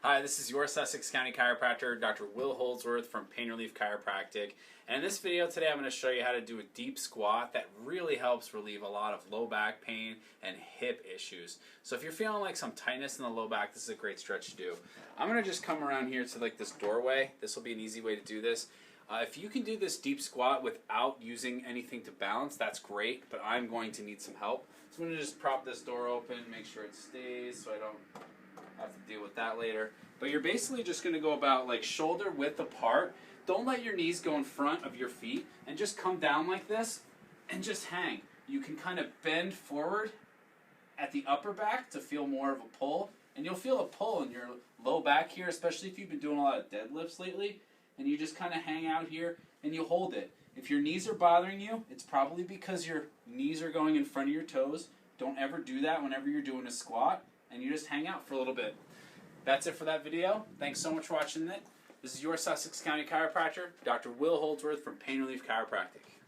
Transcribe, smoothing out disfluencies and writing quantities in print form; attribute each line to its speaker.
Speaker 1: Hi, this is your Sussex County chiropractor, Dr. Will Holdsworth from Pain Relief Chiropractic. And in this video today, I'm going to show you how to do a deep squat that really helps relieve a lot of low back pain and hip issues. So if you're feeling like some tightness in the low back, this is a great stretch to do. I'm going to just come around here to like this doorway. This will be an easy way to do this. If you can do this deep squat without using anything to balance, that's great, but I'm going to need some help. So I'm going to just prop this door open, make sure it stays so I don't have to deal with that later. But you're basically just going to go about like shoulder width apart. Don't let your knees go in front of your feet and just come down like this and just hang. You can kind of bend forward at the upper back to feel more of a pull, and you'll feel a pull in your low back here, especially if you've been doing a lot of deadlifts lately, and you just kind of hang out here and you hold it. If your knees are bothering you, it's probably because your knees are going in front of your toes. Don't ever do that whenever you're doing a squat, and you just hang out for a little bit. That's it for that video. Thanks so much for watching it. This is your Sussex County chiropractor, Dr. Will Holdsworth from Pain Relief Chiropractic.